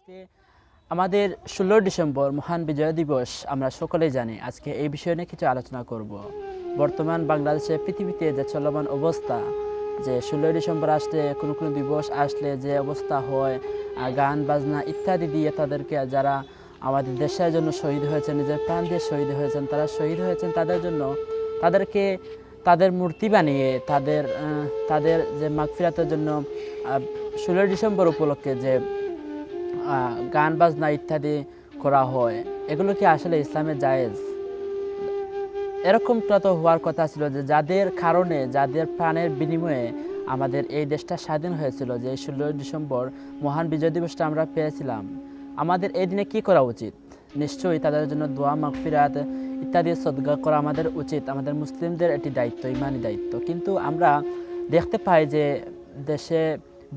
আজকে আমাদের 16 ডিসেম্বর মহান বিজয় দিবস। আমরা সকলেই জানি। আজকে এই বিষয় নিয়ে কিছু আলোচনা করব। বর্তমান বাংলাদেশে পৃথিবীতে যে চলমান অবস্থা, যে 16 ডিসেম্বর আসলে কোনো দিবস আসলে যে অবস্থা হয়, গান বাজনা ইত্যাদি দিয়ে তাদেরকে, যারা আমাদের দেশের জন্য শহীদ হয়েছেন, নিজের প্রাণ দিয়ে শহীদ হয়েছেন, তারা শহীদ হয়েছেন, তাদের জন্য তাদেরকে তাদের মূর্তি বানিয়ে তাদের যে মাগফিরাতের জন্য 16 ডিসেম্বর উপলক্ষে যে গান বাজনা ইত্যাদি করা হয়, এগুলো কি আসলে ইসলামে জায়েজ? এরকমটা তো হওয়ার কথা ছিল যে যাদের কারণে, যাদের প্রাণের বিনিময়ে আমাদের এই দেশটা স্বাধীন হয়েছিল, যে 16 ডিসেম্বর মহান বিজয় দিবসটা আমরা পেয়েছিলাম, আমাদের এই দিনে কি করা উচিত? নিশ্চয়ই তাদের জন্য দোয়া, মাগফিরাত ইত্যাদি সদকা করা আমাদের উচিত। আমাদের মুসলিমদের এটি দায়িত্ব, ইমানি দায়িত্ব। কিন্তু আমরা দেখতে পাই যে দেশে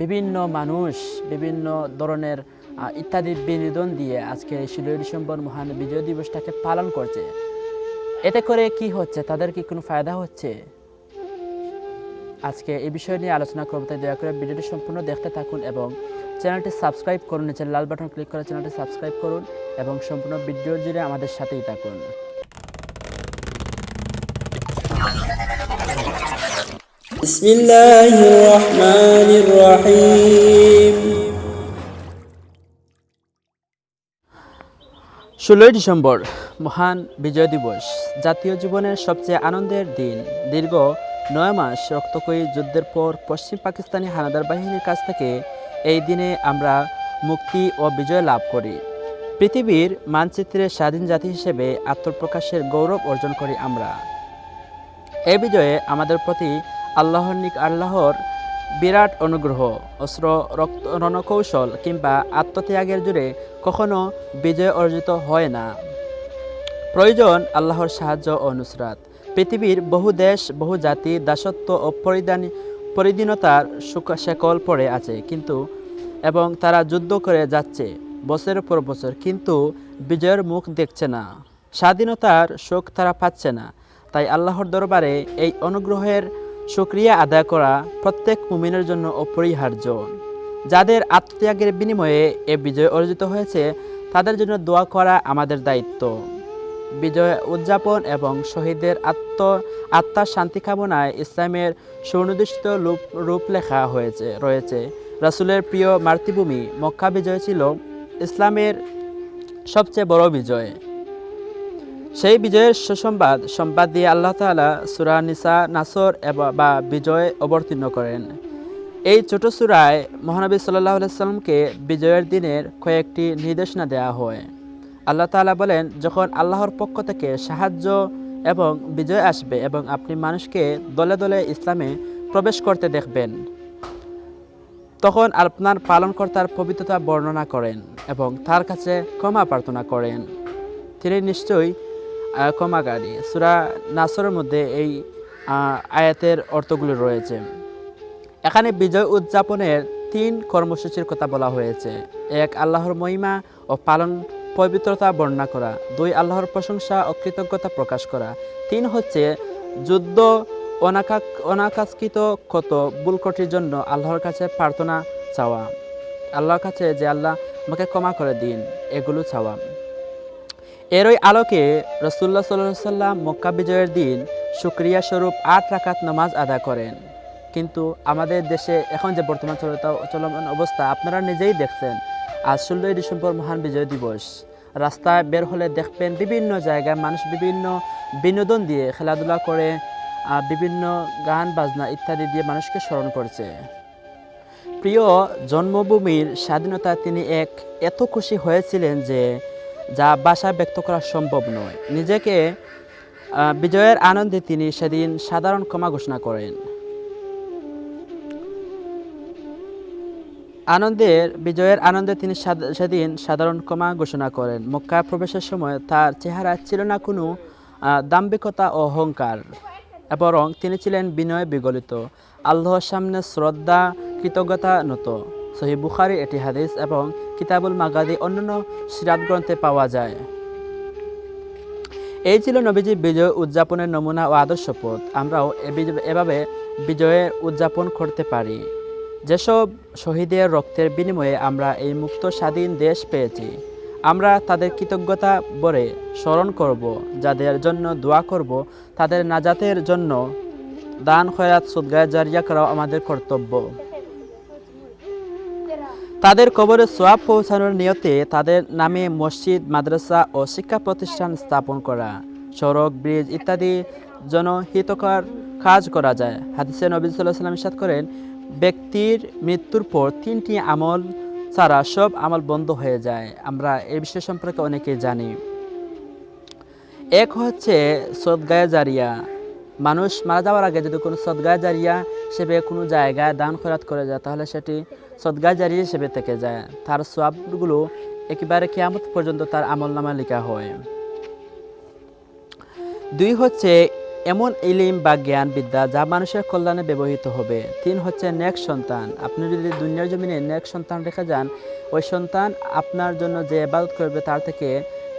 বিভিন্ন মানুষ বিভিন্ন ধরনের ইত্যাদি বিনোদন দিয়ে আজকে 16 ডিসেম্বর মহান বিজয় দিবসটাকে পালন করছে। এতে করে কি হচ্ছে? তাদের কি কোনো ফায়দা হচ্ছে? আজকে এই বিষয় নিয়ে আলোচনা করব, তাই দয়া করে ভিডিওটি সম্পূর্ণ দেখতে থাকুন এবং চ্যানেলটি সাবস্ক্রাইব করুন। নিচে লাল বাটন ক্লিক করে চ্যানেলটি সাবস্ক্রাইব করুন এবং সম্পূর্ণ ভিডিও জুড়ে আমাদের সাথেই থাকুন। বিসমিল্লাহির রহমানির রহিম। 16 ডিসেম্বর মহান বিজয় দিবস জাতীয় জীবনের সবচেয়ে আনন্দের দিন। দীর্ঘ 9 মাস রক্তক্ষয়ী যুদ্ধের পর পশ্চিম পাকিস্তানি হানাদার বাহিনীর কাছ থেকে এই দিনে আমরা মুক্তি ও বিজয় লাভ করি। পৃথিবীর মানচিত্রে স্বাধীন জাতি হিসেবে আত্মপ্রকাশের গৌরব অর্জন করি আমরা। এই বিজয়ে আমাদের প্রতি আল্লাহর বিরাট অনুগ্রহ, অস্ত্র, রণকৌশল কিংবা আত্মত্যাগের জুড়ে কখনো বিজয় অর্জিত হয় না। প্রয়োজন আল্লাহর সাহায্য ও নুসরাত। পৃথিবীর বহু দেশ, বহু জাতি দাসত্ব ও পরাধীনতার শেকল পড়ে আছে এবং তারা যুদ্ধ করে যাচ্ছে বছরের পর বছর, কিন্তু বিজয়ের মুখ দেখছে না, স্বাধীনতার সুখ তারা পাচ্ছে না। তাই আল্লাহর দরবারে এই অনুগ্রহের শুকরিয়া আদায় করা প্রত্যেক মুমিনের জন্য অপরিহার্য। যাদের আত্মত্যাগের বিনিময়ে এ বিজয় অর্জিত হয়েছে, তাদের জন্য দোয়া করা আমাদের দায়িত্ব। বিজয় উদযাপন এবং শহীদদের আত্মার শান্তি কামনায় ইসলামের সুনির্দিষ্ট রূপলেখা রয়েছে। রাসূলের প্রিয় মাতৃভূমি মক্কা বিজয় ছিল ইসলামের সবচেয়ে বড় বিজয়। সেই বিজয়ের সংবাদ দিয়ে আল্লাহ তাআলা সূরা নিসা নাসর বা বিজয় অবতীর্ণ করেন। এই ছোট সূরায় মহানবী সাল্লাল্লাহু আলাইহি সাল্লামকে বিজয়ের দিনের কয়েকটি নির্দেশনা দেওয়া হয়। আল্লাহ তাআলা বলেন, যখন আল্লাহর পক্ষ থেকে সাহায্য এবং বিজয় আসবে এবং আপনি মানুষকে দলে দলে ইসলামে প্রবেশ করতে দেখবেন, তখন আপনার পালনকর্তার পবিত্রতা বর্ণনা করেন এবং তার কাছে ক্ষমা প্রার্থনা করেন। তিনি নিশ্চয়ই ক্ষমাকারী। সূরা নাসরের মধ্যে এই আয়াতের অর্থগুলি রয়েছে। এখানে বিজয় উদযাপনের 3 কর্মসূচির কথা বলা হয়েছে। 1, আল্লাহর মহিমা ও পালন পবিত্রতা বর্ণনা করা। 2, আল্লাহর প্রশংসা ও কৃতজ্ঞতা প্রকাশ করা। 3 হচ্ছে যুদ্ধ অনাকাঙ্ক্ষিত ক্ষত ভুলত্রুটির জন্য আল্লাহর কাছে প্রার্থনা চাওয়া, আল্লাহর কাছে যে আল্লাহ আমাকে ক্ষমা করে দিন, এগুলো চাওয়া। এরই আলোকে রাসূলুল্লাহ সাল্লাল্লাহু আলাইহি সাল্লাম মক্কা বিজয়ের দিন শুকরিয়া স্বরূপ 8 রাকাত নামাজ আদায় করেন। কিন্তু আমাদের দেশে এখন যে বর্তমান চলমান অবস্থা আপনারা নিজেই দেখছেন। আজ 16 ডিসেম্বর মহান বিজয় দিবস। রাস্তায় বের হলে দেখবেন বিভিন্ন জায়গায় মানুষ বিভিন্ন বিনোদন দিয়ে, খেলাধুলা করে, বিভিন্ন গান বাজনা ইত্যাদি দিয়ে মানুষকে স্মরণ করছে। প্রিয় জন্মভূমির স্বাধীনতা তিনি এত খুশি হয়েছিলেন যে যা ভাষায় ব্যক্ত করা সম্ভব নয়। নিজেকে বিজয়ের আনন্দে তিনি সেদিন সাধারণ ক্ষমা ঘোষণা করেন। বিজয়ের আনন্দে তিনি সেদিন সাধারণ ক্ষমা ঘোষণা করেন। মক্কা প্রবেশের সময় তার চেহারা ছিল না কোনো দাম্ভিকতা ও অহংকার, বরং তিনি ছিলেন বিনয় বিগলিত, আল্লাহর সামনে শ্রদ্ধা কৃতজ্ঞতা নত। সহিহ বুখারী এটি হাদিস এবং কিতাবুল মাগাজি অন্যান্য সিরাত গ্রন্থে পাওয়া যায়। এই ছিল নবীজির বিজয় উদযাপনের নমুনা ও আদর্শ পথ। আমরাও এভাবে বিজয়ের উদযাপন করতে পারি। যেসব শহীদের রক্তের বিনিময়ে আমরা এই মুক্ত স্বাধীন দেশ পেয়েছি, আমরা তাদের কৃতজ্ঞতা ভরে স্মরণ করব, যাদের জন্য দোয়া করব, তাদের নাজাতের জন্য দান খয়রাত সদকা জারিয়া করাও আমাদের কর্তব্য। তাদের কবরে সোয়াব পৌঁছানোর নিয়তে তাদের নামে মসজিদ, মাদ্রাসা ও শিক্ষা প্রতিষ্ঠান স্থাপন করা, সড়ক, ব্রিজ ইত্যাদি জনহিতকর কাজ করা যায়। হাদিসে নবী সাল্লাল্লাহু আলাইহি ওয়াসাল্লাম ইরশাদ করেন, ব্যক্তির মৃত্যুর পর 3টি আমল ছাড়া সব আমল বন্ধ হয়ে যায়। আমরা এই বিষয় সম্পর্কে অনেকেই জানি। এক হচ্ছে সদকায়ে জারিয়া। মানুষ মারা যাওয়ার আগে যদি কোনো সদকায়ে জারিয়া হিসেবে কোনো জায়গায় দান খয়রাত করে যায়, তাহলে সেটি সদকায়ে জারিয়া হিসেবে থেকে যায়। তার সওয়াবগুলো একেবারে কিয়ামত পর্যন্ত তার আমলনামায় লেখা হয়। 2 হচ্ছে এমন ইলম বা জ্ঞান বিদ্যা যা মানুষের কল্যাণে ব্যবহৃত হবে। 3 হচ্ছে নেক সন্তান। আপনি যদি দুনিয়ার জমিনে নেক সন্তান রেখে যান, ওই সন্তান আপনার জন্য যে ইবাদত করবে তার থেকে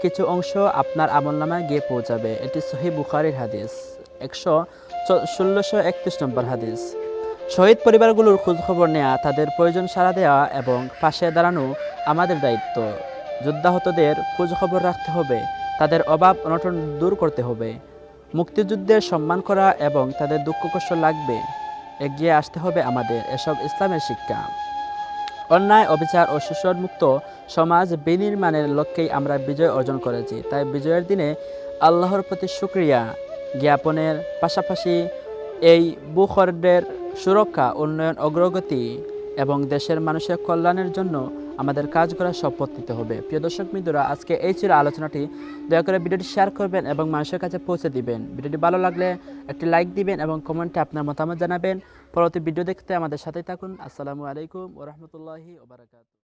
কিছু অংশ আপনার আমলনামায় গিয়ে পৌঁছাবে। এটি সহিহ বুখারীর হাদিস, 1631 নম্বর হাদিস। শহীদ পরিবারগুলোর খোঁজখবর নেওয়া, তাদের প্রয়োজন সাড়া দেওয়া এবং পাশে দাঁড়ানো আমাদের দায়িত্ব। যোদ্ধাহতদের খোঁজখবর রাখতে হবে, তাদের অভাব অনটন দূর করতে হবে। মুক্তিযুদ্ধের সম্মান করা এবং তাদের দুঃখ কষ্ট লাগবে, এগিয়ে আসতে হবে আমাদের। এসব ইসলামের শিক্ষা। অন্যায়, অবিচার ও শোষণ মুক্ত সমাজ বিনির্মাণের লক্ষ্যেই আমরা বিজয় অর্জন করেছি। তাই বিজয়ের দিনে আল্লাহর প্রতি শুকরিয়া জ্ঞাপনের পাশাপাশি এই ভূখণ্ডের সুরক্ষা, উন্নয়ন, অগ্রগতি এবং দেশের মানুষের কল্যাণের জন্য আমাদের কাজ করা শপথ নিতে হবে। প্রিয় দর্শক বন্ধুরা, আজকে এই ছিল আলোচনাটি। দয়া করে ভিডিওটি শেয়ার করবেন এবং মানুষের কাছে পৌঁছে দিবেন। ভিডিওটি ভালো লাগলে একটি লাইক দিবেন এবং কমেন্টে আপনার মতামত জানাবেন। পরবর্তী ভিডিও দেখতে আমাদের সাথেই থাকুন। আসসালামু আলাইকুম ওয়া রাহমাতুল্লাহি ওয়া বারাকাতুহু।